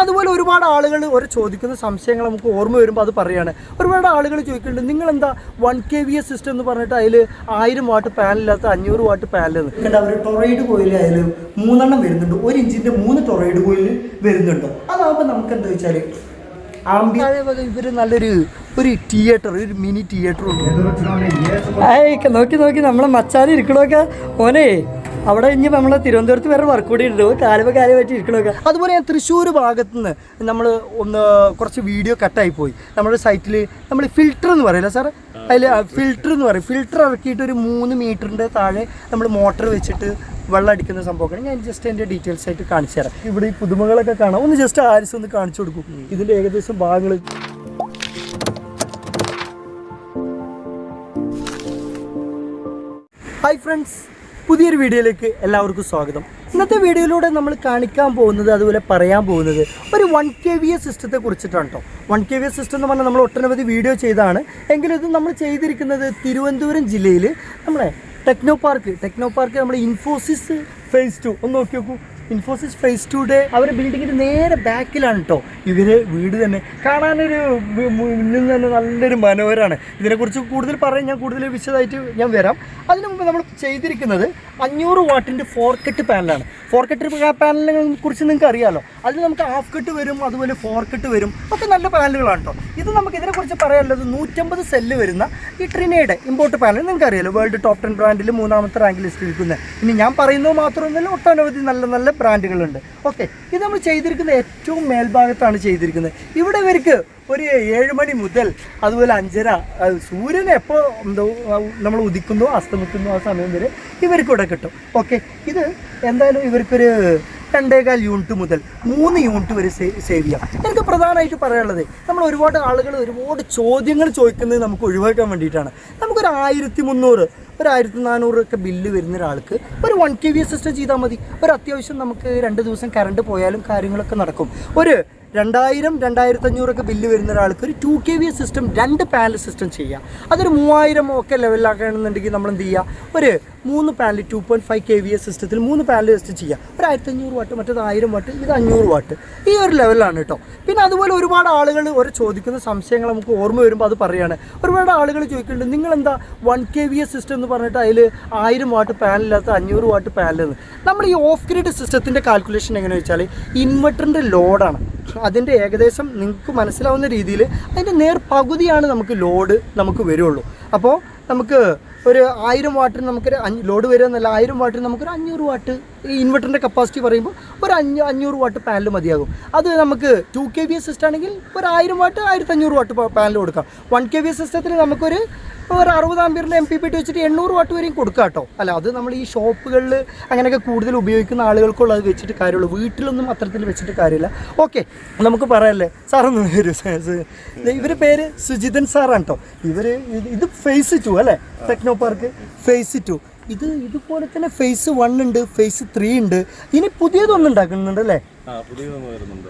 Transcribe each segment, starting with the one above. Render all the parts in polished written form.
അതുപോലെ ഒരുപാട് ആളുകൾ ഒരു ചോദിക്കുന്ന സംശയങ്ങൾ നമുക്ക് ഓർമ്മ വരുമ്പോൾ അത് പറയുകയാണ്. ഒരുപാട് ആളുകൾ ചോദിക്കുന്നുണ്ട്, നിങ്ങളെന്താ 1 kVA സിസ്റ്റം എന്ന് പറഞ്ഞിട്ട് അതിൽ 1000 വാട്ട് പാനലില്ലാത്ത 500 വാട്ട് പാനലെന്ന്. എന്താ ഒരു ടൊറൈഡ് കോയിൽ അതിൽ 3 എണ്ണം വരുന്നുണ്ട്, 1 ഇഞ്ചിൻ്റെ 3 ടൊറൈഡ് കോയിൽ വരുന്നുണ്ട്. അതാകുമ്പോൾ നമുക്ക് എന്താ വെച്ചാൽ അതേപോലെ ഇവർ നല്ലൊരു തിയേറ്റർ, ഒരു മിനി തിയേറ്റർ ഉണ്ട്. നോക്കി നമ്മളെ മച്ചാരി ഇരിക്കണമൊക്കെ ഓനെ അവിടെ ഇനി നമ്മളെ തിരുവനന്തപുരത്ത് വേറെ വർക്ക് കൂടി ഉണ്ട്, കാര്യം പറ്റി ഇരിക്കണമൊക്കെ. അതുപോലെ ഞാൻ തൃശ്ശൂർ ഭാഗത്തു നിന്ന് നമ്മൾ കുറച്ച് വീഡിയോ കട്ടായിപ്പോയി. നമ്മുടെ സൈറ്റിൽ നമ്മൾ ഫിൽറ്റർ എന്ന് പറയില്ല സാർ, അതിൽ ഫിൽറ്റർ എന്ന് പറയും. ഫിൽറ്റർ ഇറക്കിയിട്ട് ഒരു 3 മീറ്ററിൻ്റെ താഴെ നമ്മൾ മോട്ടർ വെച്ചിട്ട് വെള്ളം അടിക്കുന്ന സംഭവമാണ്. ഞാൻ ജസ്റ്റ് എൻ്റെ ഡീറ്റെയിൽസ് ആയിട്ട് കാണിച്ചു തരാം. ഇവിടെ ഈ പുതുമകളൊക്കെ കാണാം. ഒന്ന് ജസ്റ്റ് ആരിസ് ഒന്ന് കാണിച്ചു കൊടുക്കും ഇതിൻ്റെ ഏകദേശം ഭാഗങ്ങൾ. ഹായ് ഫ്രണ്ട്സ്, പുതിയൊരു വീഡിയോയിലേക്ക് എല്ലാവർക്കും സ്വാഗതം. ഇന്നത്തെ വീഡിയോയിലൂടെ നമ്മൾ കാണിക്കാൻ പോകുന്നത്, അതുപോലെ പറയാൻ പോകുന്നത് ഒരു 1 kVA സിസ്റ്റത്തെ കുറിച്ചിട്ടാണ് കേട്ടോ. 1 kVA സിസ്റ്റം എന്ന് പറഞ്ഞാൽ നമ്മൾ ഒട്ടനവധി വീഡിയോ ചെയ്തതാണ്. എങ്കിലും ഇത് നമ്മൾ ചെയ്തിരിക്കുന്നത് തിരുവനന്തപുരം ജില്ലയിൽ നമ്മളെ ടെക്നോ പാർക്ക് നമ്മൾ ഇൻഫോസിസ് ഫേസ് 2 ഒന്ന് നോക്കി നോക്കൂ. ഇൻഫോസിസ് ഫേസ് 2യുടെ അവരുടെ ബിൽഡിങ്ങിൻ്റെ നേരെ ബാക്കിലാണ് കേട്ടോ ഇവര് വീട് തന്നെ. കാണാനൊരു മുന്നിൽ തന്നെ നല്ലൊരു മനോഹരമാണ്. ഇതിനെക്കുറിച്ച് കൂടുതൽ പറയാൻ ഞാൻ കൂടുതൽ വിശദമായിട്ട് ഞാൻ വരാം. അതിനു മുമ്പ് നമ്മൾ ചെയ്തിരിക്കുന്നത് 500 വാട്ടിൻ്റെ 4 കട്ട് പാനലാണ്. 4 കട്ട് പാനലിനെ കുറിച്ച് നിങ്ങൾക്ക് അറിയാമല്ലോ. അതിൽ നമുക്ക് ഹാഫ് കട്ട് വരും, അതുപോലെ 4 കട്ട് വരും, ഒക്കെ നല്ല പാനലുകളാണ് കേട്ടോ. ഇത് നമുക്ക് ഇതിനെക്കുറിച്ച് പറയാനുള്ളത് 150 സെല്ല് വരുന്ന ഈ ട്രിനയുടെ ഇമ്പോർട്ട് പാനൽ നിങ്ങൾക്ക് അറിയാമല്ലോ, വേൾഡ് ടോപ്പ് 10 ബ്രാൻഡിൽ 3ാമത്തെ റാങ്കിൽ ലിസ്റ്റ് ഇരിക്കുന്നത്. ഇനി ഞാൻ പറയുന്നത് മാത്രമൊന്നുമല്ല, ഒട്ടനവധി നല്ല നല്ല ബ്രാൻഡുകളുണ്ട്. ഓക്കെ, ഇത് നമ്മൾ ചെയ്തിരിക്കുന്നത് ഏറ്റവും മേൽഭാഗത്താണ് ചെയ്തിരിക്കുന്നത്. ഇവിടെ ഇവർക്ക് ഒരു 7 മണി മുതൽ അതുപോലെ 5:30 സൂര്യൻ എപ്പോൾ എന്തോ നമ്മൾ ഉദിക്കുന്നോ അസ്തമിക്കുന്നോ ആ സമയം വരെ ഇവർക്ക് ഇവിടെ കിട്ടും. ഓക്കെ, ഇത് എന്തായാലും ഇവർക്കൊരു 2.25 യൂണിറ്റ് മുതൽ 3 യൂണിറ്റ് വരെ സേവ് ചെയ്യാം. എനിക്ക് പ്രധാനമായിട്ട് പറയാനുള്ളത്, നമ്മൾ ഒരുപാട് ആളുകൾ ഒരുപാട് ചോദ്യങ്ങൾ ചോദിക്കുന്നത് നമുക്ക് ഒഴിവാക്കാൻ വേണ്ടിയിട്ടാണ്. നമുക്കൊരു 1300 ഒരു 1400 ഒക്കെ ബില്ല് വരുന്ന ഒരാൾക്ക് ഒരു 1 kVA സിസ്റ്റം ചെയ്താൽ മതി. ഒരു അത്യാവശ്യം നമുക്ക് 2 ദിവസം കറണ്ട് പോയാലും കാര്യങ്ങളൊക്കെ നടക്കും. ഒരു 2000-2500 ഒക്കെ ബില്ല് വരുന്ന ഒരാൾക്ക് ഒരു 2 kVA സിസ്റ്റം 2 പാനൽ സിസ്റ്റം ചെയ്യാം. അതൊരു 3000 ഒക്കെ ലെവലിലാക്കണമെന്നുണ്ടെങ്കിൽ നമ്മൾ എന്ത് ചെയ്യുക, ഒരു 3 പാനൽ 2.5 kVA സിസ്റ്റത്തിൽ 3 പാനൽ സിസ്റ്റം ചെയ്യാം. ഒരു 1500 വാട്ട്, മറ്റേത് 1000 വാട്ട്, ഇത് 500 വാട്ട്, ഈ ഒരു ലെവലിലാണ് കേട്ടോ. പിന്നെ അതുപോലെ ഒരുപാട് ആളുകൾ ഒരു ചോദിക്കുന്ന സംശയങ്ങൾ നമുക്ക് ഓർമ്മ വരുമ്പോൾ അത് പറയുകയാണ്. ഒരുപാട് ആളുകൾ ചോദിക്കുന്നുണ്ട്, നിങ്ങളെന്താ 1 kVA സിസ്റ്റം എന്ന് പറഞ്ഞിട്ട് അതിൽ 1000 വാട്ട് പാനലില്ലാത്ത 500 വാട്ട് പാനലെന്ന്. നമ്മൾ ഈ ഓഫ് ഗ്രിഡ് സിസ്റ്റത്തിൻ്റെ കാൽക്കുലേഷൻ എങ്ങനെയാണെന്ന് വെച്ചാൽ ഇൻവെർട്ടറിൻ്റെ ലോഡാണ്. അതിൻ്റെ ഏകദേശം നിങ്ങൾക്ക് മനസ്സിലാവുന്ന രീതിയിൽ അതിൻ്റെ പകുതിയാണ് നമുക്ക് ലോഡ് നമുക്ക് വരുള്ളൂ. അപ്പോൾ നമുക്ക് ഒരു 1000 വാട്ടിന് നമുക്കൊരു ലോഡ് വരിക എന്നല്ല, 1000 വാട്ടിന് നമുക്കൊരു 500 വാട്ട് ഈ ഇൻവെർട്ടറിൻ്റെ കപ്പാസിറ്റി പറയുമ്പോൾ ഒരു 500 വാട്ട് പാനൽ മതിയാകും. അത് നമുക്ക് 2 kVA സിസ്റ്റം ആണെങ്കിൽ ഒരു 1000 വാട്ട് 1500 വാട്ട് പാനൽ കൊടുക്കാം. 1 kVA സിസ്റ്റത്തിൽ നമുക്കൊരു 60 ആംപിയറിൽ MPPT വെച്ചിട്ട് 800 വാട്ട് വരെയും കൊടുക്കാം കേട്ടോ. അല്ല, അത് നമ്മൾ ഈ ഷോപ്പുകളിൽ അങ്ങനെയൊക്കെ കൂടുതൽ ഉപയോഗിക്കുന്ന ആളുകൾക്കുള്ള അത് വെച്ചിട്ട് കാര്യമുള്ളൂ, വീട്ടിലൊന്നും അത്തരത്തിൽ വെച്ചിട്ട് കാര്യമില്ല. ഓക്കെ, നമുക്ക് പറയാമല്ലേ. സാറൊന്നും വരും, ഇവരുടെ പേര് സുജിതൻ സാറാണ് കേട്ടോ. ഇത് ഫേസ് 2 അല്ലേ, ടെക്നോ പാർക്ക് ഫേസ് 2. ഇതുപോലെ തന്നെ ഫേസ് 1 ഉണ്ട്, ഫേസ് 3 ഉണ്ട്. ഇനി പുതിയതൊന്നും ഉണ്ടാക്കുന്നുണ്ട് അല്ലേ,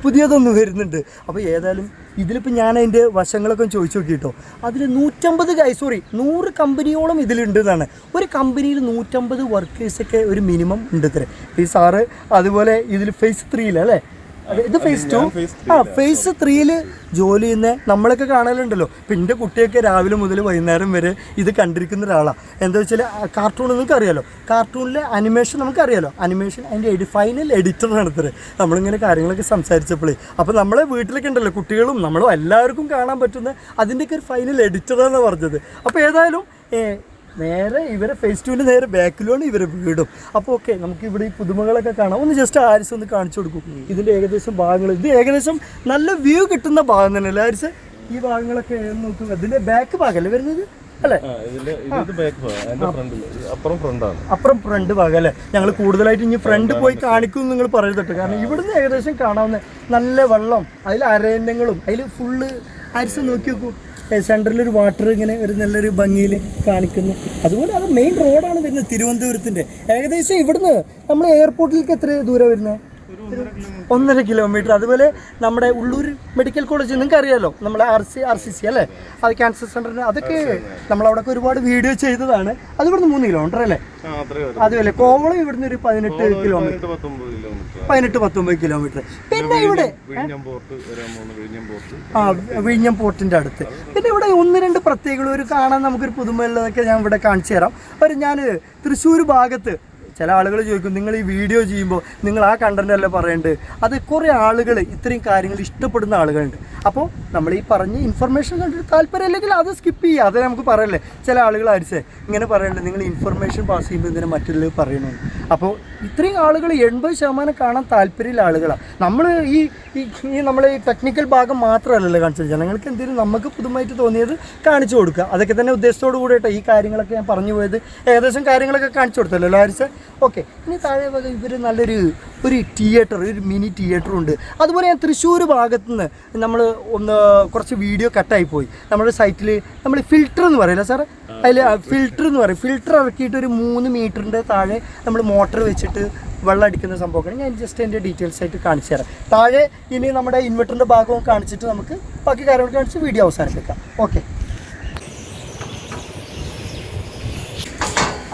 പുതിയതൊന്ന് വരുന്നുണ്ട്. അപ്പോൾ ഏതായാലും ഇതിലിപ്പോൾ ഞാൻ അതിൻ്റെ വശങ്ങളൊക്കെ ചോദിച്ചു നോക്കിയിട്ടോ. അതിൽ 100 കമ്പനിയോളം ഇതിലുണ്ട് എന്നാണ്. ഒരു കമ്പനിയിൽ 150 വർക്കേഴ്സൊക്കെ ഒരു മിനിമം ഉണ്ട് ഇത്ര. ഈ സാറ് അതുപോലെ ഇതിൽ ഫേസ് 3 അല്ലേ, ഇത് ഫേസ് 2. ഫേസ് 3 ജോലി ചെയ്യുന്ന നമ്മളൊക്കെ കാണലുണ്ടല്ലോ. ഇപ്പം എൻ്റെ കുട്ടിയൊക്കെ രാവിലെ മുതൽ വൈകുന്നേരം വരെ ഇത് കണ്ടിരിക്കുന്ന ഒരാളാണ്. എന്താ വെച്ചാൽ കാർട്ടൂൺ നിങ്ങൾക്ക് അറിയാമല്ലോ, കാർട്ടൂണിലെ അനിമേഷൻ നമുക്കറിയാമല്ലോ, അനിമേഷൻ അതിൻ്റെ ഫൈനൽ എഡിറ്ററാണ് ഇത്ര. നമ്മളിങ്ങനെ കാര്യങ്ങളൊക്കെ സംസാരിച്ചപ്പോഴേ, അപ്പോൾ നമ്മളെ വീട്ടിലൊക്കെ ഉണ്ടല്ലോ കുട്ടികളും നമ്മളും എല്ലാവർക്കും കാണാൻ പറ്റുന്ന അതിൻ്റെയൊക്കെ ഒരു ഫൈനൽ എഡിറ്ററാണെന്ന് പറഞ്ഞത്. അപ്പോൾ ഏതായാലും നേരെ ഇവരെ ഫേസ് 2 നേരെ ബാക്കിലാണ് ഇവരെ വീടും. അപ്പോൾ ഓക്കെ, നമുക്ക് ഇവിടെ ഈ പുതുമകളൊക്കെ കാണാം. ഒന്ന് ജസ്റ്റ് ആരിസ് ഒന്ന് കാണിച്ചു കൊടുക്കും ഇതിൻ്റെ ഏകദേശം ഭാഗങ്ങൾ. ഇത് ഏകദേശം നല്ല വ്യൂ കിട്ടുന്ന ഭാഗം തന്നെ അല്ലേ ആരിസ്? ഈ ഭാഗങ്ങളൊക്കെ നോക്കുക. ഇതിൻ്റെ ബാക്ക് ഭാഗമല്ലേ വരുന്നത് അല്ലേ? അപ്പുറം ഫ്രണ്ട് ഭാഗം അല്ലേ? ഞങ്ങൾ കൂടുതലായിട്ട് ഇനി ഫ്രണ്ട് പോയി കാണിക്കും നിങ്ങൾ പറയരുത്. കാരണം ഇവിടുന്ന് ഏകദേശം കാണാവുന്ന നല്ല വെള്ളം, അതിൽ അരയന്നങ്ങളും, അതിൽ ഫുള്ള് ആരിസ് നോക്കി നോക്കൂ. സെൻറ്ററിലൊരു വാട്ടർ ഇങ്ങനെ ഒരു നല്ലൊരു ഭംഗിയിൽ കാണിക്കുന്നു. അതുപോലെ അത് മെയിൻ റോഡാണ് വരുന്നത് തിരുവനന്തപുരത്തിൻ്റെ. ഏകദേശം ഇവിടുന്ന് നമ്മൾ എയർപോർട്ടിലേക്ക് എത്ര ദൂരം വരുന്നത്? 1.5 കിലോമീറ്റർ. അതുപോലെ നമ്മുടെ ഉള്ളൂർ മെഡിക്കൽ കോളേജ് നിങ്ങൾക്ക് അറിയാമല്ലോ, നമ്മുടെ RCC അല്ലേ, അത് ക്യാൻസർ സെൻ്ററിന്, അതൊക്കെ നമ്മളവിടെ ഒരുപാട് വീഡിയോ ചെയ്തതാണ്. അത് ഇവിടുന്ന് 3 കിലോമീറ്റർ അല്ലേ? അതുപോലെ കോവളം ഇവിടുന്ന് ഒരു 18 കിലോമീറ്റർ, 18-19 കിലോമീറ്റർ. പിന്നെ ഇവിടെ വിഴിഞ്ഞം പോർട്ടിൻ്റെ അടുത്ത്. പിന്നെ ഇവിടെ 1-2 പ്രത്യേകത ഒരു കാണാൻ നമുക്കൊരു പുതുമയുള്ളതൊക്കെ ഞാൻ ഇവിടെ കാണിച്ചു തരാം. ഞാൻ തൃശ്ശൂർ ഭാഗത്ത് ചില ആളുകൾ ചോദിക്കും, നിങ്ങൾ ഈ വീഡിയോ ചെയ്യുമ്പോൾ നിങ്ങൾ ആ കണ്ടന്റ് അല്ല പറയേണ്ടത്. അത് കുറേ ആളുകൾ ഇത്രയും കാര്യങ്ങൾ ഇഷ്ടപ്പെടുന്ന ആളുകളുണ്ട്. അപ്പോൾ നമ്മൾ ഈ പറഞ്ഞ ഇൻഫർമേഷൻ കണ്ടിട്ട് താല്പര്യം അല്ലെങ്കിൽ അത് സ്കിപ്പ് ചെയ്യുക. അത് നമുക്ക് പറയല്ലേ, ചില ആളുകൾ അരിച്ചേ ഇങ്ങനെ പറയണ്ടേ, നിങ്ങൾ ഇൻഫർമേഷൻ പാസ് ചെയ്യുമ്പോൾ ഇതിനെ മറ്റുള്ളവർ പറയണമെന്ന്. അപ്പോൾ ഇത്രയും ആളുകൾ 80% കാണാൻ താല്പര്യമുള്ള ആളുകളാണ്. നമ്മൾ ഈ നമ്മളെ ഈ ടെക്നിക്കൽ ഭാഗം മാത്രമല്ലല്ലോ കാണിച്ചത്, ജനങ്ങൾക്ക് എന്തെങ്കിലും നമുക്ക് പുതുമായിട്ട് തോന്നിയത് കാണിച്ചു കൊടുക്കുക. അതൊക്കെ തന്നെ ഉദ്ദേശത്തോട് കൂടിയിട്ട് ഈ കാര്യങ്ങളൊക്കെ ഞാൻ പറഞ്ഞു പോയത്. ഏകദേശം കാര്യങ്ങളൊക്കെ കാണിച്ചു കൊടുത്തല്ലോ ഹാരിസ്. ഓക്കെ, ഇനി താഴെ ഇവർ നല്ലൊരു തിയേറ്റർ, ഒരു മിനി തിയേറ്ററുണ്ട്. അതുപോലെ ഞാൻ തൃശ്ശൂർ ഭാഗത്തുനിന്ന് നമ്മൾ കുറച്ച് വീഡിയോ കട്ടായിപ്പോയി. നമ്മുടെ സൈറ്റിൽ നമ്മൾ ഫിൽറ്റർ എന്ന് പറയില്ല സാർ, അതിൽ ഫിൽറ്റർ എന്ന് പറയും. ഫിൽറ്റർ ഇറക്കിയിട്ട് ഒരു 3 മീറ്ററിൻ്റെ താഴെ നമ്മൾ മോട്ടർ വെച്ചിട്ട് വെള്ളം അടിക്കുന്ന സംഭവമാണ്. ഞാൻ ജസ്റ്റ് എൻ്റെ ഡീറ്റെയിൽസ് ആയിട്ട് കാണിച്ചു തരാം. താഴെ ഇനി നമ്മുടെ ഇൻവെർട്ടറിൻ്റെ ഭാഗവും കാണിച്ചിട്ട് നമുക്ക് ബാക്കി കാര്യങ്ങൾ കാണിച്ച് വീഡിയോ അവസാനിപ്പിക്കാം. ഓക്കെ,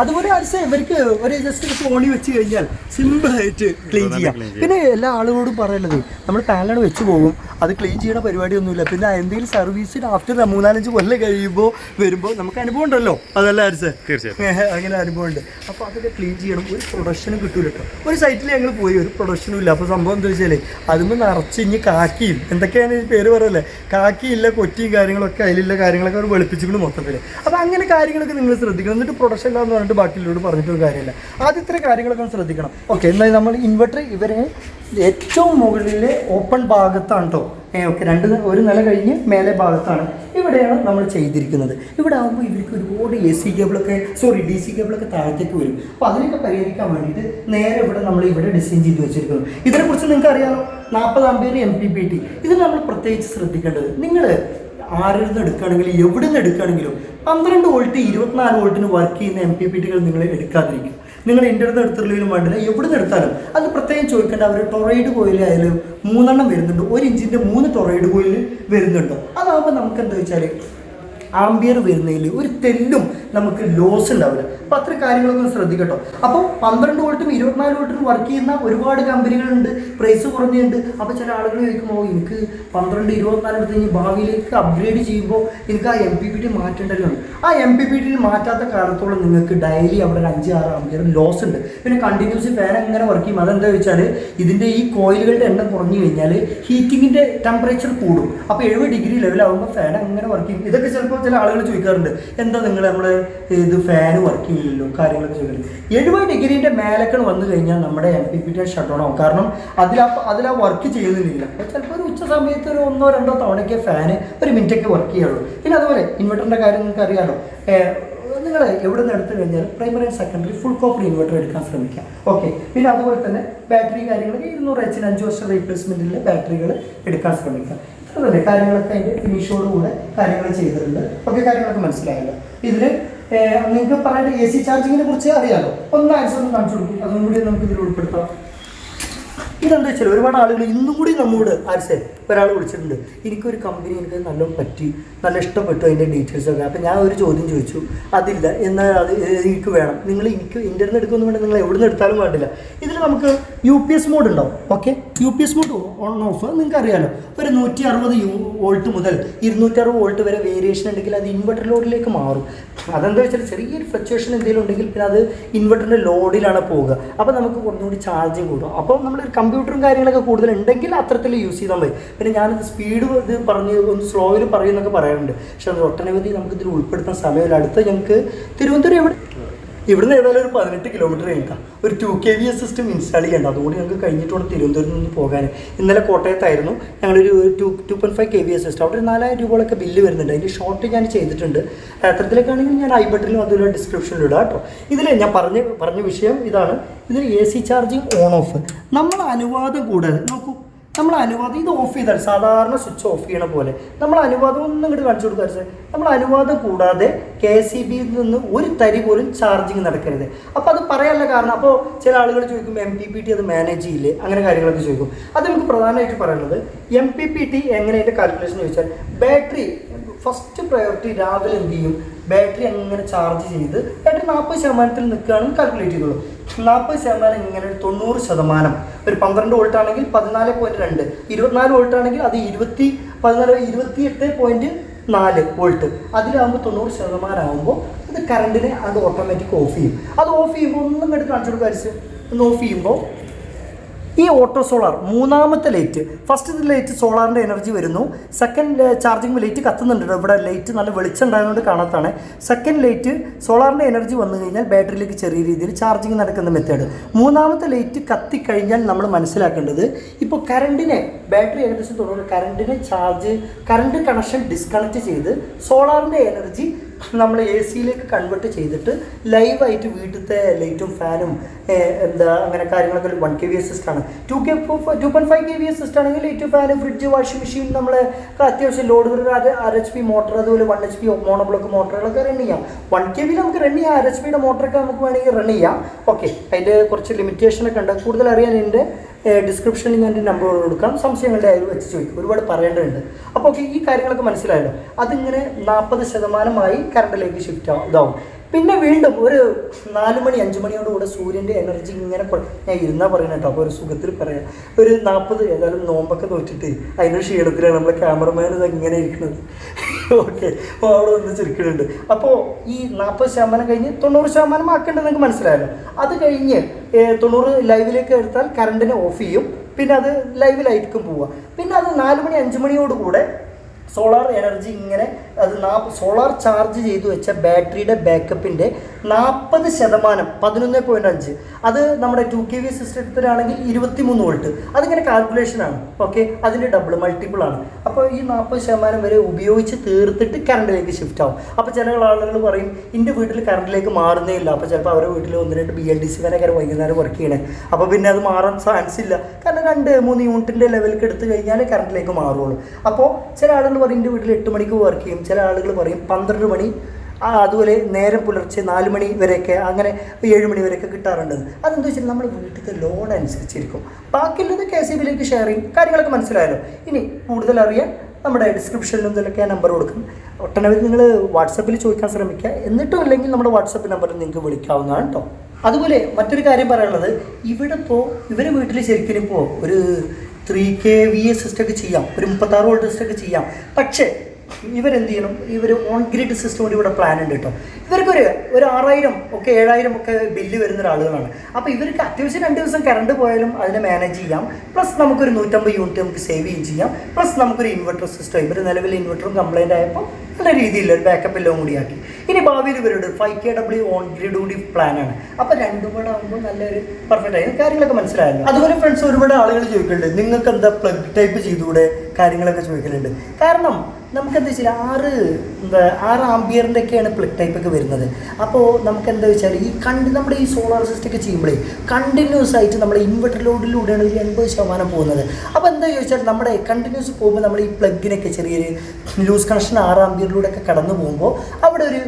അതുപോലെ അരിച്ച് ഇവർക്ക് ഒരു ജസ്റ്റ് ഫോണിൽ വെച്ച് കഴിഞ്ഞാൽ സിമ്പിളായിട്ട് ക്ലീൻ ചെയ്യാം. പിന്നെ എല്ലാ ആളുകളോടും പറയുന്നത്, നമ്മൾ പാനലാണ് വെച്ച് പോകും, അത് ക്ലീൻ ചെയ്യുന്ന പരിപാടിയൊന്നുമില്ല. പിന്നെ എന്തെങ്കിലും സർവീസിന് ആഫ്റ്റർ 3-4 കൊല്ലം കഴിയുമ്പോൾ വരുമ്പോൾ നമുക്ക് അനുഭവം ഉണ്ടല്ലോ, അതല്ല അരിച്ച്, അങ്ങനെ അനുഭവം ഉണ്ട്. അപ്പോൾ അതൊക്കെ ക്ലീൻ ചെയ്യണം. ഒരു പ്രൊഡക്ഷനും കിട്ടൂല കേട്ടോ. ഒരു സൈറ്റിൽ ഞങ്ങൾ പോയി, ഒരു പ്രൊഡക്ഷനും ഇല്ല. അപ്പോൾ സംഭവം എന്താ വെച്ചാൽ അതുമ്പോൾ നിറച്ച് ഇനി കാക്കിയും എന്തൊക്കെയാണ് ഈ പേര് പറയല്ലേ, കാക്കിയില്ല, കൊറ്റിയും കാര്യങ്ങളൊക്കെ അതിലുള്ള കാര്യങ്ങളൊക്കെ അവർ വെളുപ്പിച്ചിട്ടുണ്ട് മൊത്തത്തിൽ. അപ്പോൾ അങ്ങനെ കാര്യങ്ങളൊക്കെ നിങ്ങൾ ശ്രദ്ധിക്കണം. എന്നിട്ട് പ്രൊഡക്ഷൻ ഇല്ലാന്ന് പറഞ്ഞിട്ട് ബാക്കിയുള്ളവരോട് പറഞ്ഞിട്ടൊരു കാര്യമില്ല. ആദ്യം ഇത്ര കാര്യങ്ങളൊക്കെ ശ്രദ്ധിക്കണം. ഓക്കെ, എന്നാൽ നമ്മൾ ഇൻവെർട്ടർ ഇവരെ ഏറ്റവും മുകളിലെ ഓപ്പൺ ഭാഗത്താണ് കേട്ടോ. ഓക്കെ, ഒരു നില കഴിഞ്ഞ് മേലെ ഭാഗത്താണ്. ഇവിടെയാണ് നമ്മൾ ചെയ്തിരിക്കുന്നത്. ഇവിടെ ആകുമ്പോൾ ഇവർക്ക് ഒരുപാട് DC കേബിളൊക്കെ താഴത്തേക്ക് വരും. അപ്പോൾ അതിനൊക്കെ പരിഹരിക്കാൻ വേണ്ടിയിട്ട് നേരെ ഇവിടെ ഡിസൈൻ ചെയ്ത് വെച്ചിരിക്കുന്നു. ഇതിനെക്കുറിച്ച് നിങ്ങൾക്ക് അറിയാമല്ലോ, 40 ആംപിയർ MPPT. ഇത് നമ്മൾ പ്രത്യേകിച്ച് ശ്രദ്ധിക്കേണ്ടത്, നിങ്ങൾ ആരിൽ നിന്ന് എടുക്കുകയാണെങ്കിലും എവിടെ നിന്ന് എടുക്കുകയാണെങ്കിലും 12 വോൾട്ട് 24 വോൾട്ടിന് വർക്ക് ചെയ്യുന്ന MPPTകൾ നിങ്ങൾ എടുക്കാതിരിക്കും. നിങ്ങൾ ഇൻ്റർനെറ്റ് എടുത്തില്ലെങ്കിലും വേണ്ടില്ല, എവിടെ നിന്ന് എടുത്താലും അത് പ്രത്യേകം ചോദിക്കേണ്ട. അവർ ടൊറൈഡ് കോയിൽ ആയാലും 3 എണ്ണം വരുന്നുണ്ട്, 1 ഇഞ്ചിൻ്റെ 3 ടൊറൈഡ് കോയിൽ വരുന്നുണ്ടോ. അതാകുമ്പോൾ നമുക്ക് എന്താ വെച്ചാൽ ആംബിയർ വരുന്നതിൽ ഒരു തെല്ലും നമുക്ക് ലോസ് ഉണ്ടാവില്ല. അപ്പോൾ അത്ര കാര്യങ്ങളൊക്കെ ശ്രദ്ധിക്കട്ടോ. അപ്പോൾ 12 വോൾട്ടും 24 വോൾട്ടും വർക്ക് ചെയ്യുന്ന ഒരുപാട് കമ്പനികളുണ്ട്, പ്രൈസ് കുറഞ്ഞുണ്ട്. അപ്പോൾ ചില ആളുകൾ ചോദിക്കുമ്പോൾ എനിക്ക് 12-24 എടുത്ത് കഴിഞ്ഞ് ഭാവിയിലേക്ക് അപ്ഗ്രേഡ് ചെയ്യുമ്പോൾ എനിക്ക് ആ MPPT മാറ്റേണ്ടല്ലോ. ആ MPPT മാറ്റാത്ത കാലത്തോളം നിങ്ങൾക്ക് ഡെയിലി അവിടെ 5-6 ആംബിയർ ലോസ് ഉണ്ട്. പിന്നെ കണ്ടിന്യൂസ് ഫാൻ എങ്ങനെ വർക്ക് ചെയ്യും, അതെന്താ വെച്ചാൽ ഇതിൻ്റെ ഈ കോയിലുകളുടെ എണ്ണം കുറഞ്ഞു കഴിഞ്ഞാൽ ഹീറ്റിങ്ങിൻ്റെ ടെമ്പറേച്ചർ കൂടും. അപ്പോൾ 70 ഡിഗ്രി ലെവലാകുമ്പോൾ ഫാൻ അങ്ങനെ വർക്ക് ചെയ്യും. ഇതൊക്കെ ചിലപ്പോൾ ചില ആളുകൾ ചോദിക്കാറുണ്ട്, എന്താ നിങ്ങൾ നമ്മുടെ ഇത് ഫാന് വർക്ക് ചെയ്യില്ലല്ലോ, കാര്യങ്ങളൊക്കെ ചോദിക്കുന്നത്. 70 ഡിഗ്രീൻ്റെ മേലക്കണ് വന്നു കഴിഞ്ഞാൽ നമ്മുടെ MPPT ഷട്ട് ഡൗൺ ആവും. കാരണം അതിലാ വർക്ക് ചെയ്യുന്നില്ല. അപ്പോൾ ചിലപ്പോൾ ഒരു ഉച്ച സമയത്ത് ഒരു 1-2 തവണയൊക്കെ ഫാന് ഒരു മിനിറ്റൊക്കെ വർക്ക് ചെയ്യുള്ളൂ. പിന്നെ അതുപോലെ ഇൻവെർട്ടറിൻ്റെ കാര്യം നിങ്ങൾക്ക് അറിയാമല്ലോ. നിങ്ങൾ എവിടെ നിന്ന് എടുത്തു കഴിഞ്ഞാൽ primary and secondary full copper inverter എടുക്കാൻ ശ്രമിക്കാം. ഓക്കെ, പിന്നെ അതുപോലെ തന്നെ ബാറ്ററി കാര്യങ്ങളൊക്കെ 200 5 വർഷം റീപ്ലേസ്മെൻറ്റിലെ ബാറ്ററികൾ എടുക്കാൻ ശ്രമിക്കാം. അതല്ലേ കാര്യങ്ങളൊക്കെ അതിൻ്റെ ഫിനിഷോടുകൂടെ കാര്യങ്ങൾ ചെയ്തിട്ടുണ്ട്. ഓക്കെ, കാര്യങ്ങളൊക്കെ മനസ്സിലായല്ലോ. ഇതിന് നിങ്ങൾക്ക് പറയാൻ AC ചാർജിങ്ങിനെ കുറിച്ച് അറിയാമല്ലോ. ഒന്ന് ആൻസർ ഒന്ന് കാണിച്ചു കൊടുക്കും, അതും കൂടി നമുക്ക് ഇതിൽ ഉൾപ്പെടുത്താം. ഇതെന്താ വെച്ചാൽ ഒരുപാട് ആളുകൾ ഇന്നും കൂടി നമ്മോട് ഒരാൾ വിളിച്ചിട്ടുണ്ട്, എനിക്കൊരു കമ്പനി എനിക്ക് നല്ലോണം പറ്റി, നല്ല ഇഷ്ടപ്പെട്ടു അതിൻ്റെ ഡീറ്റെയിൽസൊക്കെ. അപ്പോൾ ഞാൻ ഒരു ചോദ്യം ചോദിച്ചു, അതില്ല എന്നാൽ അത് എനിക്ക് വേണം. എനിക്ക് ഇൻ്റർനെറ്റ് എടുക്കുമെന്ന് വേണ്ട, നിങ്ങൾ എവിടെ നിന്ന് എടുത്താലും വേണ്ടില്ല. ഇതിൽ നമുക്ക് UPS മോഡ് ഉണ്ടാവും. Okay, UPS mode on off നിങ്ങൾക്ക് അറിയാമല്ലോ. ഒരു 160 വോൾട്ട് മുതൽ 260 വോൾട്ട് വരെ വേരിയേഷൻ ഉണ്ടെങ്കിൽ അത് ഇൻവെർട്ടർ ലോഡിലേക്ക് മാറും. അതെന്താ വെച്ചാൽ ചെറിയൊരു ഫ്ലക്ച്വേഷൻ എന്തെങ്കിലും ഉണ്ടെങ്കിൽ പിന്നെ അത് ഇൻവെർട്ടറിൻ്റെ ലോഡിലാണ് പോവുക. അപ്പോൾ നമുക്ക് കുറച്ചുകൂടി ചാർജിങ് കൂടും. അപ്പോൾ നമ്മളൊരു കമ്പ്യൂട്ടറും കാര്യങ്ങളൊക്കെ കൂടുതലുണ്ടെങ്കിൽ അത്തരത്തിൽ യൂസ് ചെയ്താൽ മതി. പിന്നെ ഞാനത് സ്പീഡ് ഇത് പറഞ്ഞ് ഒന്ന് സ്ലോയിൽ പറയുന്നൊക്കെ പറയാറുണ്ട്. പക്ഷെ അത് ഒട്ടനവധി നമുക്കിതിൽ ഉൾപ്പെടുത്താൻ സമയമില്ല. അടുത്ത് ഞങ്ങൾക്ക് തിരുവനന്തപുരം ഇവിടുന്ന് ഏതായാലും ഒരു 18 കിലോമീറ്റർ കഴിഞ്ഞാൽ ഒരു 2 kVA സിസ്റ്റം ഇൻസ്റ്റാൾ ചെയ്യേണ്ട. അതുകൂടി ഞങ്ങൾക്ക് കഴിഞ്ഞിട്ട് വേണം തിരുവനന്തപുരത്ത് നിന്ന് പോകാൻ. ഇന്നലെ കോട്ടയത്തായിരുന്നു, ഞങ്ങളൊരു 2.5 kVA സിസ്റ്റം. അവിടെ 4000 രൂപകളൊക്കെ ബില്ല് വരുന്നുണ്ട്. അതിൻ്റെ ഷോർട്ട് ഞാൻ ചെയ്തിട്ടുണ്ട്. അത്തരത്തിലേക്കാണെങ്കിൽ ഞാൻ ഐ ബട്ടണിലും അതുപോലെ ഡിസ്ക്രിപ്ഷനിലും ഇടാം കേട്ടോ. ഇതിൽ ഞാൻ പറഞ്ഞ വിഷയം ഇതാണ്. ഇതിൽ AC ചാർജിങ് ഓൺ ഓഫ് നമ്മൾ അനുവാദം കൂടാതെ നോക്കൂ, നമ്മൾ അനുവാദം ഇത് ഓഫ് ചെയ്താൽ സാധാരണ സ്വിച്ച് ഓഫ് ചെയ്യണ പോലെ നമ്മൾ അനുവാദം ഒന്നും ഇങ്ങോട്ട് കാണിച്ചു കൊടുക്കുക. നമ്മൾ അനുവാദം കൂടാതെ KCBയിൽ നിന്ന് ഒരു തരി പോലും ചാർജിങ് നടക്കരുത്. അപ്പോൾ അത് പറയാനുള്ള കാരണം, അപ്പോൾ ചില ആളുകൾ ചോദിക്കും MPPT അത് മാനേജ് ചെയ്യില്ലേ, അങ്ങനെ കാര്യങ്ങളൊക്കെ ചോദിക്കും. അത് നമുക്ക് പ്രധാനമായിട്ട് പറയുന്നത് MPPT എങ്ങനെ അതിൻ്റെ കാൽക്കുലേഷൻ ചോദിച്ചാൽ ബാറ്ററി ഫസ്റ്റ് പ്രയോറിറ്റി രാവിലെ എന്ത് ചെയ്യും, ബാറ്ററി അങ്ങനെ ചാർജ് ചെയ്ത് ബാറ്ററി 40% നിൽക്കുകയാണെന്ന് കാൽക്കുലേറ്റ് ചെയ്തോളൂ. 40% ഇങ്ങനെ ഒരു 90%, ഒരു 12 വോൾട്ട് ആണെങ്കിൽ 14.2, 24 വോൾട്ട് ആണെങ്കിൽ അത് 28.4 വോൾട്ട്, അതിലാകുമ്പോൾ 90% ആകുമ്പോൾ അത് കറണ്ടിനെ അത് ഓട്ടോമാറ്റിക് ഓഫ് ചെയ്യും. അത് ഓഫ് ചെയ്യുമ്പോൾ ഒന്നും കണ്ടിട്ട് കാണിച്ചു കൊടുക്കുക. ഒന്ന് ഓഫ് ചെയ്യുമ്പോൾ ഈ ഓട്ടോ സോളാർ മൂന്നാമത്തെ ലൈറ്റ്, ഫസ്റ്റ് ലൈറ്റ് സോളാറിൻ്റെ എനർജി വരുന്നു, സെക്കൻഡ് ചാർജിങ് ലൈറ്റ് കത്തുന്നുണ്ട്, ഇവിടെ ലൈറ്റ് നല്ല വെളിച്ചം ഉണ്ടായതുകൊണ്ട് കാണാത്താണ്. സെക്കൻഡ് ലൈറ്റ് സോളാറിൻ്റെ എനർജി വന്നു കഴിഞ്ഞാൽ ബാറ്ററിയിലേക്ക് ചെറിയ രീതിയിൽ ചാർജിങ് നടക്കുന്ന മെത്തേഡ്. മൂന്നാമത്തെ ലൈറ്റ് കത്തിക്കഴിഞ്ഞാൽ നമ്മൾ മനസ്സിലാക്കേണ്ടത് ഇപ്പോൾ കറണ്ടിനെ ബാറ്ററി ഏകദേശം 90 കറണ്ട് കണക്ഷൻ ഡിസ്കണക്ട് ചെയ്ത് സോളാറിൻ്റെ എനർജി നമ്മൾ AC-യിലേക്ക് കൺവേർട്ട് ചെയ്തിട്ട് ലൈവായിട്ട് വീട്ടിലത്തെ ലൈറ്റും ഫാനും അങ്ങനെ കാര്യങ്ങളൊക്കെ 1 kVA സിസ്റ്റമാണ്. 2.5 kVA സിസ്റ്റം ആണെങ്കിൽ light, fan, fridge, washing machine, നമ്മൾ അത്യാവശ്യം ലോഡ് ഒരു 1 HP മോട്ടർ, അതുപോലെ 1 HP മോണോബ്ലോക്ക് മോട്ടറുകളൊക്കെ റൺ ചെയ്യാം. 1 kV നമുക്ക് റൺ ചെയ്യാം. 1 HPയുടെ മോട്ടറൊക്കെ നമുക്ക് വേണമെങ്കിൽ റൺ ചെയ്യാം. ഓക്കെ, അതിൻ്റെ കുറച്ച് ലിമിറ്റേഷനൊക്കെ ഉണ്ട്. കൂടുതൽ അറിയാൻ എൻ്റെ ഡിസ്ക്രിപ്ഷനിൽ ഞാൻ നമ്പർ കൊടുക്കാം, സംശയങ്ങളുടെ അതിൽ വെച്ച് ചോദിക്കും, ഒരുപാട് പറയേണ്ടതുണ്ട്. അപ്പോൾ ഓക്കെ, ഈ കാര്യങ്ങളൊക്കെ മനസ്സിലായല്ലോ. അതിങ്ങനെ 40% കറണ്ടിലേക്ക് ഷിഫ്റ്റ് ഇതാവും. പിന്നെ വീണ്ടും ഒരു 4 മണി 5 മണിയോടുകൂടെ സൂര്യൻ്റെ എനർജി ഇങ്ങനെ ഞാൻ ഇരുന്നാൽ പറയുന്നത് കേട്ടോ. അപ്പോൾ ഒരു സുഖത്തിൽ പറയാം, ഒരു 40 ഏതായാലും നോമ്പൊക്കെ നോക്കിയിട്ട് അതിൻ്റെ ക്ഷീണത്തിലാണ് നമ്മളെ ക്യാമറമാൻ ഇങ്ങനെ ഇരിക്കുന്നത്. ഓക്കെ, അപ്പോൾ അവിടെ ഒന്ന് ചിരിക്കുന്നുണ്ട്. അപ്പോൾ ഈ 40% കഴിഞ്ഞ് 90% ആക്കേണ്ടത് നിങ്ങൾക്ക് മനസ്സിലായല്ലോ. അത് കഴിഞ്ഞ് 90 ലൈവിലേക്ക് എടുത്താൽ കറണ്ടിനെ ഓഫ് ചെയ്യും. പിന്നെ അത് ലൈവിലായിരിക്കും പോവുക. പിന്നെ അത് 4 മണി 5 മണിയോടുകൂടെ സോളാർ എനർജി ഇങ്ങനെ അത് സോളാർ ചാർജ് ചെയ്തു വെച്ച ബാറ്ററിയുടെ ബാക്കപ്പിൻ്റെ 40%, 11.5, അത് നമ്മുടെ 2 kV സിസ്റ്റത്തിലാണെങ്കിൽ 23 വോൾട്ട്. അതിങ്ങനെ കാൽക്കുലേഷനാണ്. ഓക്കെ, അതിൻ്റെ ഡബിൾ മൾട്ടിപ്പിൾ ആണ്. അപ്പോൾ ഈ 40% വരെ ഉപയോഗിച്ച് തീർത്തിട്ട് കറണ്ടിലേക്ക് ഷിഫ്റ്റ് ആവും. അപ്പോൾ ചില ആളുകൾ പറയും എൻ്റെ വീട്ടിൽ കറണ്ടിലേക്ക് മാറുന്നേ ഇല്ല. അപ്പോൾ ചിലപ്പോൾ അവരുടെ വീട്ടിൽ 1-2 BLDC വരെ വൈകുന്നേരം വർക്ക് ചെയ്യണേ. അപ്പോൾ പിന്നെ അത് മാറാൻ ചാൻസ് ഇല്ല. കാരണം 2-3 യൂണിറ്റിൻ്റെ ലെവലിലേക്ക് എടുത്തു കഴിഞ്ഞാൽ കറണ്ടിലേക്ക് മാറുള്ളൂ. അപ്പോൾ ചില ആളുകൾ പറയും എൻ്റെ വീട്ടിൽ 8 മണിക്ക് വർക്ക് ചെയ്യും, ചില ആളുകൾ പറയും 12 മണി, അതുപോലെ നേരം പുലർച്ചെ 4 മണി വരെയൊക്കെ, അങ്ങനെ 7 മണി വരെയൊക്കെ കിട്ടാറുണ്ട്. അതെന്താ വെച്ചാൽ നമ്മൾ വീട്ടിലത്തെ ലോഡ് അനുസരിച്ചിരിക്കും. ബാക്കിയുള്ളത് KCBയിലേക്ക് ഷെയർ ചെയ്യും. കാര്യങ്ങളൊക്കെ മനസ്സിലായല്ലോ. ഇനി കൂടുതൽ അറിയാൻ നമ്മുടെ ഡിസ്ക്രിപ്ഷനിലും ഇതിലൊക്കെ നമ്പർ കൊടുക്കും. ഒട്ടനവധി നിങ്ങൾ വാട്സപ്പിൽ ചോദിക്കാൻ ശ്രമിക്കുക. എന്നിട്ടും ഇല്ലെങ്കിൽ നമ്മുടെ വാട്സപ്പ് നമ്പറിൽ നിങ്ങൾക്ക് വിളിക്കാവുന്നതാണ് കേട്ടോ. അതുപോലെ മറ്റൊരു കാര്യം പറയാനുള്ളത്, ഇവിടെ ഇപ്പോൾ ഇവരെ വീട്ടിൽ ശരിക്കും ഇപ്പോൾ ഒരു 3 kVA സിസ്റ്റമൊക്കെ ചെയ്യാം, ഒരു 36 വോൾട്ട് സിസ്റ്റമൊക്കെ ചെയ്യാം. പക്ഷേ ഇവരെന്ത് ചെയ്യണം, ഇവർ ഓൺ ഗ്രിഡ് സിസ്റ്റം കൂടി ഇവിടെ പ്ലാൻ ഉണ്ട് കേട്ടോ. ഇവർക്കൊരു 6000 ഒക്കെ 7000 ഒക്കെ ബില്ല് വരുന്ന ഒരാളുകളാണ്. അപ്പോൾ ഇവർക്ക് അത്യാവശ്യം 2 ദിവസം കറണ്ട് പോയാലും അതിനെ മാനേജ് ചെയ്യാം. പ്ലസ് നമുക്കൊരു 150 യൂണിറ്റ് നമുക്ക് സേവ് ചെയ്യുകയും ചെയ്യാം. പ്ലസ് നമുക്കൊരു ഇൻവെർട്ടർ സിസ്റ്റം, ഇവർ നിലവിൽ ഇൻവെർട്ടറും കംപ്ലൈൻ്റ് ആയപ്പോൾ നല്ല രീതിയിൽ ഒരു ബാക്കപ്പ് എല്ലാം കൂടിയാക്കി. ഇനി ഭാവിയിൽ ഇവരുടെ 5 kW ഓൺ ഗ്രിഡ് കൂടി പ്ലാനാണ്. അപ്പോൾ രണ്ടും കൂടെ ആകുമ്പോൾ നല്ലൊരു പെർഫെക്റ്റ് ആയി കാര്യങ്ങളൊക്കെ മനസ്സിലായല്ലോ. അതുപോലെ ഫ്രണ്ട്സ്, ഒരുപാട് ആളുകൾ ചോദിക്കുന്നുണ്ട് നിങ്ങൾക്ക് എന്താ പ്ലഗ് ടൈപ്പ് ചെയ്തുകൂടെ, കാര്യങ്ങളൊക്കെ ചോദിക്കുന്നുണ്ട്. കാരണം നമുക്കെന്താ വെച്ചാൽ 6 ആംബിയറിൻ്റെ ഒക്കെയാണ് പ്ലഗ് ടൈപ്പൊക്കെ വരുന്നത്. അപ്പോൾ നമുക്ക് എന്താ വെച്ചാൽ നമ്മുടെ ഈ സോളാർ സിസ്റ്റം ഒക്കെ ചെയ്യുമ്പോഴേ കണ്ടിന്യൂസ് ആയിട്ട് നമ്മുടെ ഇൻവെർട്ടർ ലോഡിലൂടെയാണ് ഒരു 80% പോകുന്നത്. അപ്പോൾ എന്താ ചോദിച്ചാൽ നമ്മുടെ കണ്ടിന്യൂസ് പോകുമ്പോൾ നമ്മൾ ഈ പ്ലഗിനൊക്കെ ചെറിയൊരു ലൂസ് കണക്ഷൻ 6 ആംബിയറിലൂടെ ഒക്കെ കടന്നു പോകുമ്പോൾ അവിടെ ഒരു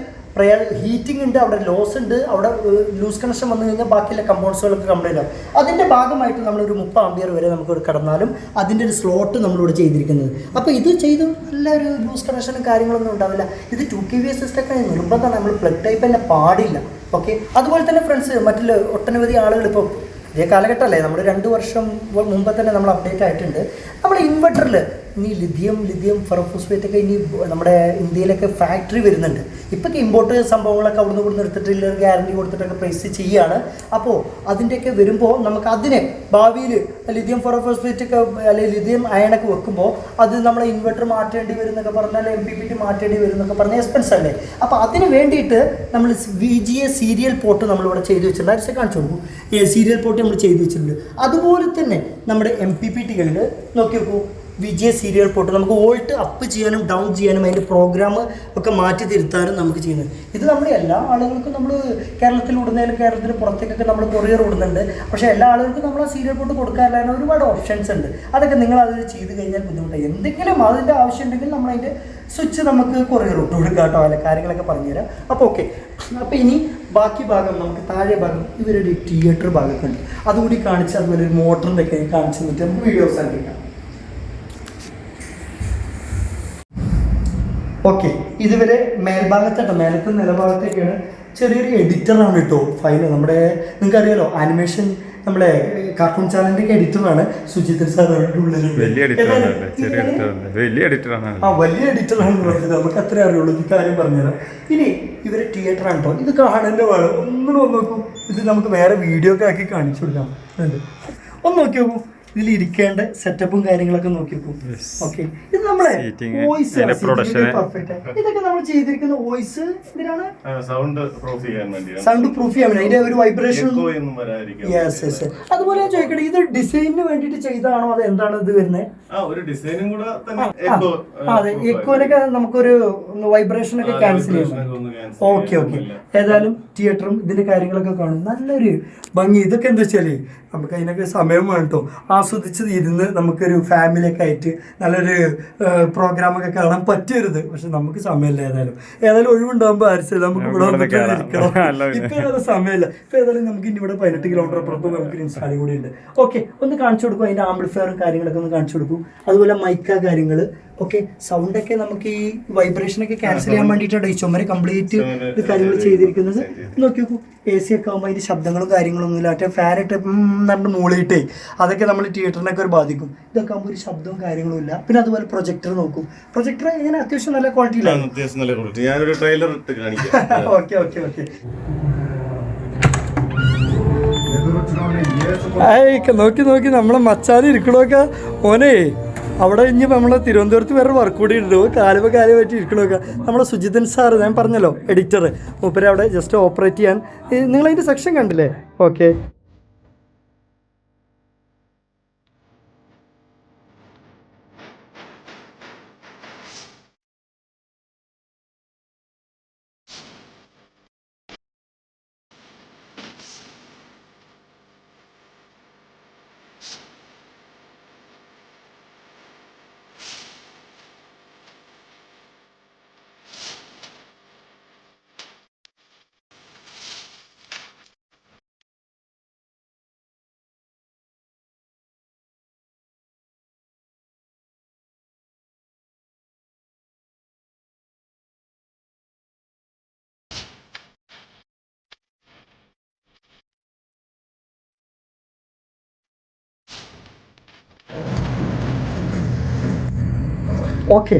ഹീറ്റിംഗ് ഉണ്ട്, അവിടെ ലോസ് ഉണ്ട്, അവിടെ ലൂസ് കണക്ഷൻ വന്നു കഴിഞ്ഞാൽ ബാക്കിയുള്ള കമ്പൗണ്ട്സുകളൊക്കെ കംപ്ലൈൻ്റ് ആവും. അതിൻ്റെ ഭാഗമായിട്ട് നമ്മളൊരു 30 ആംബിയർ വരെ നമുക്ക് കടന്നാലും അതിൻ്റെ ഒരു സ്ലോട്ട് നമ്മളിവിടെ ചെയ്തിരിക്കുന്നത്. അപ്പോൾ ഇത് ചെയ്തു നല്ലൊരു ലൂസ് കണക്ഷനും കാര്യങ്ങളൊന്നും ഉണ്ടാവില്ല. ഇത് 2 kVA സിസ്റ്റമൊക്കെ നിർബന്ധമാണ്, നമ്മൾ പ്ലഗ് ടൈപ്പ് തന്നെ പാടില്ല. ഓക്കെ, അതുപോലെ തന്നെ ഫ്രണ്ട്സ്, മറ്റുള്ള ഒട്ടനവധി ആളുകൾ ഇപ്പോൾ ഇതേ കാലഘട്ടമല്ലേ, നമ്മൾ 2 വർഷം മുമ്പ് തന്നെ നമ്മൾ അപ്ഡേറ്റ് ആയിട്ടുണ്ട്. നമ്മൾ ഇൻവെർട്ടറിൽ ഇനി ലിഥിയം ഫെറോഫോസ്ഫേറ്റ് ഒക്കെ ഇനി നമ്മുടെ ഇന്ത്യയിലൊക്കെ ഫാക്ടറി വരുന്നുണ്ട്. ഇപ്പം ഇമ്പോർട്ട് സംഭവങ്ങളൊക്കെ അവിടുന്ന് ഇവിടുന്ന് എടുത്തിട്ടില്ല, ഗ്യാരണ്ടി കൊടുത്തിട്ടൊക്കെ പ്രൈസ് ചെയ്യുകയാണ്. അപ്പോൾ അതിൻ്റെയൊക്കെ വരുമ്പോൾ നമുക്ക് അതിനെ ഭാവിയിൽ ലിഥിയം ഫെറോഫോസ്ഫേറ്റ് ഒക്കെ അല്ലെങ്കിൽ ലിഥിയം അയണൊക്കെ വെക്കുമ്പോൾ അത് നമ്മളെ ഇൻവെർട്ടർ മാറ്റേണ്ടി വരും എന്നൊക്കെ പറഞ്ഞാൽ MPPT മാറ്റേണ്ടി വരും എന്നൊക്കെ പറഞ്ഞാൽ എക്സ്പെൻസ് അല്ലേ. അപ്പോൾ അതിന് വേണ്ടിയിട്ട് നമ്മൾ VGA സീരിയൽ പോർട്ട് നമ്മളിവിടെ ചെയ്തു വെച്ചിട്ടുണ്ട്. അരിച്ച് കാണിച്ചു കൊടുക്കും, സീരിയൽ പോർട്ട് നമ്മൾ ചെയ്തു വെച്ചിട്ടുണ്ട്. അതുപോലെ തന്നെ നമ്മുടെ MPPTകളിൽ നോക്കി നോക്കൂ, വിജയ് സീരിയൽ പോർട്ട് നമുക്ക് വോൾട്ട് അപ്പ് ചെയ്യാനും ഡൗൺ ചെയ്യാനും അതിൻ്റെ പ്രോഗ്രാം ഒക്കെ മാറ്റി തിരുത്താനും നമുക്ക് ചെയ്യുന്നത്. ഇത് നമ്മൾ എല്ലാ ആളുകൾക്കും നമ്മൾ കേരളത്തിൽ വിടുന്നതിലും കേരളത്തിന് പുറത്തേക്കൊക്കെ നമ്മൾ കൊറിയർ വിടുന്നുണ്ട്. പക്ഷേ എല്ലാ ആളുകൾക്കും നമ്മൾ ആ സീരിയൽ പോർട്ട് കൊടുക്കാറില്ല. ഒരുപാട് ഓപ്ഷൻസ് ഉണ്ട്. അതൊക്കെ നിങ്ങൾ അത് ചെയ്ത് കഴിഞ്ഞാൽ ബുദ്ധിമുട്ടായി. എന്തെങ്കിലും അതിൻ്റെ ആവശ്യം ഉണ്ടെങ്കിൽ നമ്മളതിൻ്റെ സ്വിച്ച് നമുക്ക് കൊറിയർ ഇട്ട് കൊടുക്കാം കേട്ടോ. അല്ലെ കാര്യങ്ങളൊക്കെ പറഞ്ഞുതരാം. അപ്പോൾ ഓക്കെ. അപ്പോൾ ഇനി ബാക്കി ഭാഗം നമുക്ക് താഴെ ഭാഗം ഇവരുടെ തിയേറ്റർ ഭാഗമൊക്കെ ഉണ്ട്. അതുകൂടി കാണിച്ച് അതുപോലെ ഒരു മോട്ടറിൻ്റെ ഒക്കെ കാണിച്ച് നിന്നിട്ട് നമുക്ക് വീഡിയോസ് ആക്കിക്കാം. ഓക്കെ, ഇതുവരെ മേൽഭാഗത്തോട്ടോ, മേലത്തെ നിലഭാഗത്തേക്കാണ്. ചെറിയൊരു എഡിറ്ററാണ് കേട്ടോ ഫൈൽ. നമ്മുടെ നിങ്ങൾക്കറിയാലോ ആനിമേഷൻ നമ്മളെ കാർട്ടൂൺ ചാനലിൻ്റെ ഒക്കെ എഡിറ്ററാണ് സുജിത് സാർ. വലിയ എഡിറ്ററാണ്. നമുക്ക് അത്രേ അറിയുള്ളൂ. ഈ കാര്യം പറഞ്ഞുതരാം. ഇനി ഇവരെ തിയേറ്ററാണ് കേട്ടോ. ഇത് കാണുന്ന വേണം. ഒന്നും നോക്കും. ഇത് നമുക്ക് വേറെ വീഡിയോ ഒക്കെ ആക്കി കാണിച്ചു കൊടുക്കാം. ഒന്ന് നോക്കി നോക്കൂ. ഇതിൽ ഇരിക്കേണ്ട സെറ്റപ്പും കാര്യങ്ങളൊക്കെ നോക്കി നോക്കും. ഓക്കെ, ഇത് നമ്മളെ വോയിസ് പെർഫെക്റ്റ്. ഇതൊക്കെ നമ്മൾ ചെയ്തിരിക്കുന്ന വോയിസ് എന്തിനാണ്? സൗണ്ട് പ്രൂഫ് ചെയ്യാൻ വേണ്ടി. അതിന്റെ ഒരു വൈബ്രേഷൻ. Yes yes. അതുപോലെ ഞാൻ ചോദിക്കട്ടെ, ഇത് ഡിസൈനിന് വേണ്ടിയിട്ട് ചെയ്തതാണോ അത് എന്താണ് ഇത് വരുന്നത്? അതെ, എക്കോനൊക്കെ നമുക്കൊരു വൈബ്രേഷൻ ഒക്കെ ക്യാൻസൽ ചെയ്യണം. Okay okay. ഏതായാലും തിയേറ്ററും ഇതിന്റെ കാര്യങ്ങളൊക്കെ കാണും. നല്ലൊരു ഭംഗി. ഇതൊക്കെ എന്താ വെച്ചാല് നമുക്ക് അതിനൊക്കെ സമയം വേണം കേട്ടോ. ആസ്വദിച്ച് ഇരുന്ന് നമുക്കൊരു ഫാമിലിയൊക്കെ ആയിട്ട് നല്ലൊരു പ്രോഗ്രാമൊക്കെ കാണാൻ പറ്റരുത്. പക്ഷെ നമുക്ക് സമയമില്ല. ഏതായാലും ഒഴിവുണ്ടാകുമ്പോൾ ആരിച്ചില്ല നമുക്ക് ഇവിടെ ഇരിക്കണം. ഇപ്പൊ സമയമില്ല. ഇപ്പൊ ഏതായാലും നമുക്ക് ഇനി ഇവിടെ 18 കിലോമീറ്റർ അപ്പുറത്തും നമുക്ക് ഇൻസ്റ്റാളും കൂടി ഉണ്ട്. ഓക്കെ, ഒന്ന് കാണിച്ചു കൊടുക്കും. അതിന്റെ ആംപ്ലിഫയറും കാര്യങ്ങളൊക്കെ ഒന്ന് കാണിച്ചു കൊടുക്കും. അതുപോലെ മൈക്ക കാര്യങ്ങൾ. ഓക്കെ, സൗണ്ടൊക്കെ നമുക്ക് ഈ വൈബ്രേഷനൊക്കെ ക്യാൻസൽ ചെയ്യാൻ വേണ്ടിയിട്ടാണ് ഈ ചുമര് കംപ്ലീറ്റ് ഇത് കാര്യങ്ങൾ ചെയ്തിരിക്കുന്നത്. നോക്കി നോക്കൂ. AC ഒക്കെ ആകുമ്പോൾ അതിൻ്റെ ശബ്ദങ്ങളും കാര്യങ്ങളൊന്നും ഇല്ല. മറ്റേ ഫാനിട്ട് നല്ല മൂളിയിട്ടേ അതൊക്കെ നമ്മൾ തിയേറ്ററിനൊക്കെ ഒരു ബാധിക്കും. ഇതൊക്കെ ആകുമ്പോൾ ഒരു ശബ്ദവും കാര്യങ്ങളും ഇല്ല. പിന്നെ അതുപോലെ പ്രൊജക്ടർ നോക്കും. പ്രൊജക്ടർ ഇങ്ങനെ അത്യാവശ്യം നല്ല ക്വാളിറ്റിയിലാണ്. Okay okay okay. നോക്കി നോക്കി നമ്മളെ മച്ചാതി ഇരിക്കണോക്കെ ഓനെ. അവിടെ ഇനി നമ്മളെ തിരുവനന്തപുരത്ത് വേറെ വർക്ക് കൂടി ഉണ്ട്. കാലുമ കാലം പറ്റി ഇരിക്കണമൊക്കെ നമ്മളെ സുജിതൻ സാർ, ഞാൻ പറഞ്ഞല്ലോ എഡിറ്റർ, മൂപ്പര് അവിടെ ജസ്റ്റ് ഓപ്പറേറ്റ് ചെയ്യാൻ. നിങ്ങളതിൻ്റെ സെക്ഷൻ കണ്ടില്ലേ? ഓക്കെ. ഓക്കെ,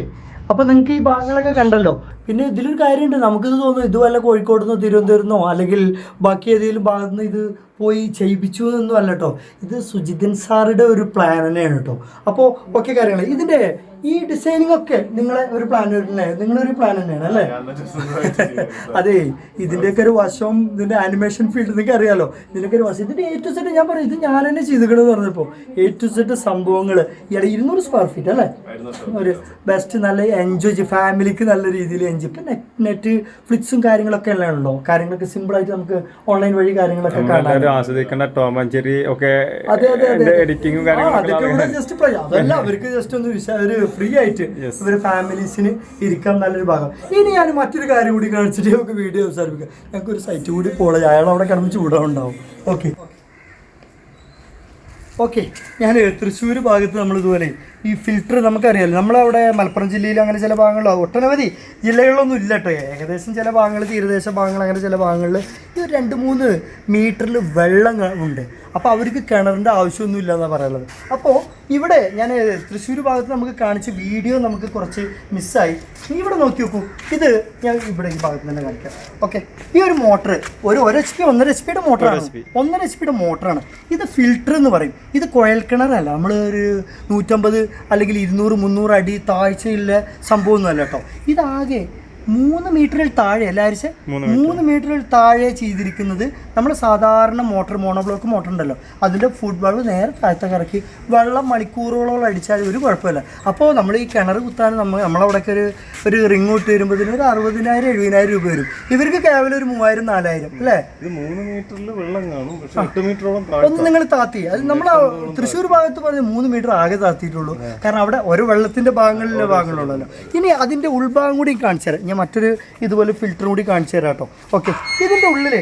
അപ്പോൾ നിങ്ങൾക്ക് ഈ ഭാഗങ്ങളൊക്കെ കണ്ടല്ലോ. പിന്നെ ഇതിലൊരു കാര്യമുണ്ട്. നമുക്കിത് തോന്നുന്നു ഇത് വല്ല കോഴിക്കോട് നിന്നോ തിരുവനന്തപുരത്ത് നിന്നോ അല്ലെങ്കിൽ ബാക്കി ഏതെങ്കിലും ഭാഗത്തു നിന്ന് ഇത് പോയി ചെയ്യിപ്പിച്ചു എന്നൊന്നും അല്ല കേട്ടോ. ഇത് സുജിതൻ സാറുടെ ഒരു പ്ലാൻ തന്നെയാണ് കേട്ടോ. അപ്പോൾ ഓക്കെ കാര്യങ്ങൾ. ഇതിൻ്റെ ഈ ഡിസൈനിങ് ഒക്കെ നിങ്ങളെ ഒരു പ്ലാൻ നിങ്ങളൊരു പ്ലാൻ തന്നെയാണ് അല്ലേ? അതെ, ഇതിൻ്റെയൊക്കെ ഒരു വശം, ഇതിൻ്റെ ആനിമേഷൻ ഫീൽഡ് നിങ്ങൾക്ക് അറിയാലോ. ഇതിൻ്റെയൊക്കെ ഒരു വശം, ഇതിൻ്റെ A to Z ഞാൻ പറയും. ഇത് ഞാൻ തന്നെ ചെയ്തിക്കണമെന്ന് പറഞ്ഞപ്പോൾ A to Z സംഭവങ്ങൾ. ഇവിടെ 200 സ്ക്വയർ ഫീറ്റ് അല്ലേ? ഒരു ബെസ്റ്റ് നല്ല എൻജോയ് ചെയ്യും. ഫാമിലിക്ക് നല്ല രീതിയിൽ എൻജോയ്. ഇപ്പം നെറ്റ് ഫ്ലിക്സും കാര്യങ്ങളൊക്കെ എല്ലാം ഉണ്ടോ. കാര്യങ്ങളൊക്കെ സിമ്പിളായിട്ട് നമുക്ക് ഓൺലൈൻ വഴി കാര്യങ്ങളൊക്കെ കാണാം. ആസ്വദിക്കേണ്ട ടോം ആൻഡ് ജെറി ഒക്കെ എഡിറ്റിങ്ങും അതല്ല അവർക്ക് ജസ്റ്റ് ഒന്ന് ഒരു ഫ്രീ ആയിട്ട് ഇവര് ഫാമിലീസിന് ഇരിക്കാൻ നല്ലൊരു ഭാഗം. ഇനി ഞാൻ മറ്റൊരു കാര്യം കൂടി കാണിച്ചിട്ട് നമുക്ക് വീഡിയോ അവസാനിപ്പിക്കാം. ഞങ്ങൾക്ക് ഒരു സൈറ്റ് കൂടി പോളെ അയാൾ അവിടെ കിടന്ന് ചൂടാവുണ്ടാവും. Okay okay. ഞാൻ തൃശ്ശൂർ ഭാഗത്ത് നമ്മളിതുപോലെ ഈ ഫിൽറ്റർ നമുക്കറിയാമല്ലോ. നമ്മളവിടെ മലപ്പുറം ജില്ലയിൽ അങ്ങനെ ചില ഭാഗങ്ങളോ ഒട്ടനവധി ജില്ലകളിലൊന്നും ഇല്ല കേട്ടോ. ഏകദേശം ചില ഭാഗങ്ങൾ, തീരദേശ ഭാഗങ്ങൾ, അങ്ങനെ ചില ഭാഗങ്ങളിൽ ഈ 2-3 മീറ്ററിൽ വെള്ളം ഉണ്ട്. അപ്പോൾ അവർക്ക് കിണറിൻ്റെ ആവശ്യമൊന്നുമില്ല എന്നാണ് പറയുന്നത്. അപ്പോൾ ഇവിടെ ഞാൻ തൃശ്ശൂർ ഭാഗത്ത് നമുക്ക് കാണിച്ച വീഡിയോ നമുക്ക് കുറച്ച് മിസ്സായി. ഇവിടെ നോക്കി നോക്കൂ. ഇത് ഞാൻ ഇവിടെ ഈ ഭാഗത്ത് തന്നെ കാണിക്കാം. ഓക്കെ, ഈ ഒരു മോട്ടർ ഒരു 1 HP 1.5 HP മോട്ടറാണ്. 1.5 HP മോട്ടറാണ്. ഇത് ഫിൽറ്റർ എന്ന് പറയും. ഇത് കുഴൽ കിണറല്ല. നമ്മൾ ഒരു 150 അല്ലെങ്കിൽ 200-300 അടി താഴ്ചയുള്ള സംഭവമൊന്നുമല്ല കേട്ടോ. ഇതാകെ 3 മീറ്ററിൽ താഴെ എല്ലാവരും 3 മീറ്ററിൽ താഴെ ചെയ്തിരിക്കുന്നത് നമ്മൾ സാധാരണ മോട്ടർ മോണോബ്ലോക്ക് മോട്ടർ ഉണ്ടല്ലോ അതിൻ്റെ ഫുഡ് വാൾവ് നേരെ താഴത്തെ കറക്കി വെള്ളം മണിക്കൂറുകളോളം അടിച്ചാൽ ഒരു കുഴപ്പമില്ല. അപ്പോൾ നമ്മൾ ഈ കിണർ കുത്താൻ നമ്മളവിടെയൊക്കെ ഒരു റിങ് ഇട്ട് വരുമ്പോൾ ഒരു 60,000-70,000 രൂപ വരും. ഇവർക്ക് കേവലം ഒരു 3,000-4,000 അല്ലേ? 3 മീറ്ററിൽ വെള്ളം കാണും, പക്ഷേ 8 മീറ്ററോളം ഒന്ന് നിങ്ങൾ താത്തി. അത് നമ്മൾ തൃശ്ശൂർ ഭാഗത്ത് പറഞ്ഞ 3 മീറ്റർ ആകെ താത്തിയിട്ടുള്ളൂ. കാരണം അവിടെ ഓരോ വെള്ളത്തിൻ്റെ ഭാഗങ്ങളുള്ളല്ലോ. ഇനി അതിൻ്റെ ഉൾഭാഗം കൂടി കാണിച്ചു തരാം. ഞാൻ മറ്റൊരു ഇതുപോലെ ഫിൽറ്ററും കൂടി കാണിച്ചു തരാം കേട്ടോ. ഓക്കെ, ഇതിൻ്റെ ഉള്ളിൽ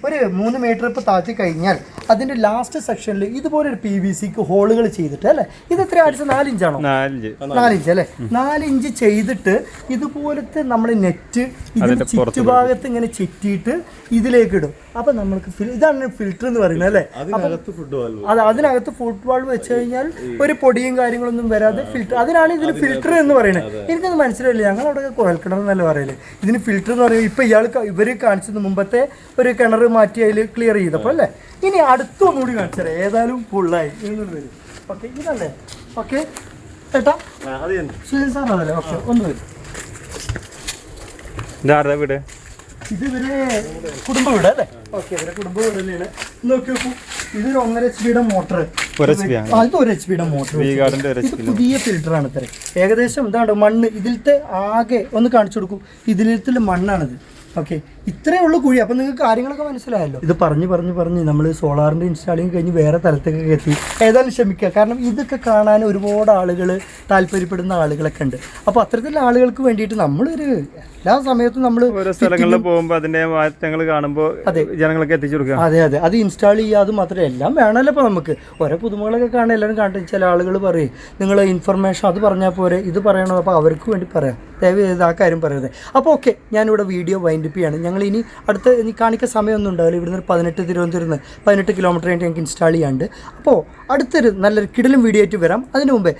ഒരു 3 മീറ്റർ ഇപ്പോൾ താഴ്ത്തി കഴിഞ്ഞാൽ അതിൻ്റെ ലാസ്റ്റ് സെക്ഷനിൽ ഇതുപോലെ ഒരു PVCക്ക് ഹോളുകൾ ചെയ്തിട്ട് അല്ലേ, ഇത് എത്ര അടിച്ച 4 ഇഞ്ചാണോ? 4 ഇഞ്ച് അല്ലേ? 4 ഇഞ്ച് ചെയ്തിട്ട് ഇതുപോലത്തെ നമ്മൾ നെറ്റ് ഇതിൻ്റെ ചുറ്റുഭാഗത്ത് ഇങ്ങനെ ചുറ്റിയിട്ട് ഇതിലേക്ക് ഇടും. അപ്പം നമ്മൾക്ക് ഇതാണ് ഫിൽറ്റർ എന്ന് പറയുന്നത് അല്ലേ? അതിനകത്ത് ഫുഡ് വാൾവ് വെച്ച് കഴിഞ്ഞാൽ ഒരു പൊടിയും കാര്യങ്ങളൊന്നും വരാതെ ഫിൽറ്റർ, അതിനാണ് ഇതിന് ഫിൽറ്റർ എന്ന് പറയുന്നത്. എനിക്കത് മനസ്സിലായില്ല, ഞങ്ങളവിടെ കുഴൽക്കിണർ എന്നല്ല പറയല്. ഇതിന് ഫിൽറ്റർ എന്ന് പറയുന്നത് ഇപ്പം ഇവർ കാണിച്ചത് മുമ്പത്തെ ഒരു കിണർ മാറ്റി അതിൽ ക്ലിയർ ചെയ്തപ്പോൾ അല്ലേ. ഇനി അടുത്തൊന്നുകൂടി കാണിച്ചാൽ ഏതായാലും ഫുള്ളായി വരും. ഓക്കെ, ഇതല്ലേ? ഓക്കെ ചേട്ടാ, സുനിൽ സാറാണല്ലേ? ഓക്കെ, ഒന്ന് വരും. വീട് ഇത് ഇവരെ കുടുംബ വീട് അല്ലേ? ഓക്കെ, ഇവരെ കുടുംബ വീട് തന്നെയാണ്. നോക്കി നോക്കൂ, ഇതൊരു 1.5 HP മോട്ടർ. ഇത് 1 HP മോട്ടർ. ഇത് പുതിയ ഫിൽറ്ററാണ് ഇത്ര. ഏകദേശം ഇതാണ് മണ്ണ് ഇതിലത്തെ ആകെ ഒന്ന് കാണിച്ചു കൊടുക്കൂ. ഇതിലത്തെ മണ്ണാണിത്. ഓക്കെ, ഇത്രയേ ഉള്ളൂ കുഴി. അപ്പം നിങ്ങൾക്ക് കാര്യങ്ങളൊക്കെ മനസ്സിലായല്ലോ. ഇത് പറഞ്ഞ് നമ്മൾ സോളാറിൻ്റെ ഇൻസ്റ്റാളിങ് കഴിഞ്ഞ് വേറെ തലത്തേക്കൊക്കെ എത്തി. ഏതായാലും ക്ഷമിക്കുക, കാരണം ഇതൊക്കെ കാണാൻ ഒരുപാട് ആളുകൾ താല്പര്യപ്പെടുന്ന ആളുകളൊക്കെ ഉണ്ട്. അപ്പോൾ അത്തരത്തിലുള്ള ആളുകൾക്ക് വേണ്ടിയിട്ട് നമ്മളൊരു എല്ലാ സമയത്തും നമ്മൾ ഓരോ സ്ഥലങ്ങളിൽ പോകുമ്പോൾ അതിൻ്റെ മാറ്റങ്ങൾ കാണുമ്പോൾ ജനങ്ങളൊക്കെ എത്തിച്ചു കൊടുക്കുക. അതെ, അത് ഇൻസ്റ്റാൾ ചെയ്യാതെ മാത്രമേ എല്ലാം വേണമല്ലോ. ഇപ്പോൾ നമുക്ക് ഓരോ പുതുമകളൊക്കെ കാണാൻ എല്ലാവരും കാണട്ടെ. ചില ആളുകൾ പറയും നിങ്ങൾ ഇൻഫർമേഷൻ അത് പറഞ്ഞാൽ പോരെ, ഇത് പറയണോ? അപ്പോൾ അവർക്ക് വേണ്ടി പറയാം, ദയവ് ചെയ്ത് ആ കാര്യം പറയരുത്. അപ്പോൾ ഓക്കെ, ഞാനിവിടെ വീഡിയോ വൈൻഡപ്പ് ചെയ്യാണ്. ഞങ്ങൾ ഇനി കാണിക്കാൻ സമയമൊന്നും ഉണ്ടാവില്ല. ഇവിടുന്ന് ഒരു 18 തിരുവനന്തപുരത്ത് 18 കിലോമീറ്റർ ആയിട്ട് ഞങ്ങൾക്ക് ഇൻസ്റ്റാൾ ചെയ്യാണ്ട്. അപ്പോൾ അടുത്തൊരു നല്ലൊരു കിടിലും വീഡിയോ ആയിട്ട് വരാം. അതിന് മുമ്പേ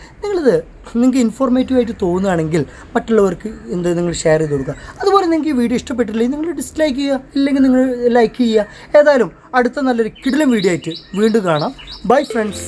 നിങ്ങൾക്ക് ഇൻഫോർമേറ്റീവ് ആയിട്ട് തോന്നുകയാണെങ്കിൽ മറ്റുള്ളവർക്ക് നിങ്ങൾ ഷെയർ ചെയ്ത് കൊടുക്കുക. അതുപോലെ നിങ്ങൾക്ക് ഈ വീഡിയോ ഇഷ്ടപ്പെട്ടില്ലെങ്കിൽ നിങ്ങൾ ഡിസ്ലൈക്ക് ചെയ്യുക, ഇല്ലെങ്കിൽ നിങ്ങൾ ലൈക്ക് ചെയ്യുക. ഏതായാലും അടുത്ത നല്ലൊരു കിടിലും വീഡിയോ ആയിട്ട് വീണ്ടും കാണാം. Bye friends.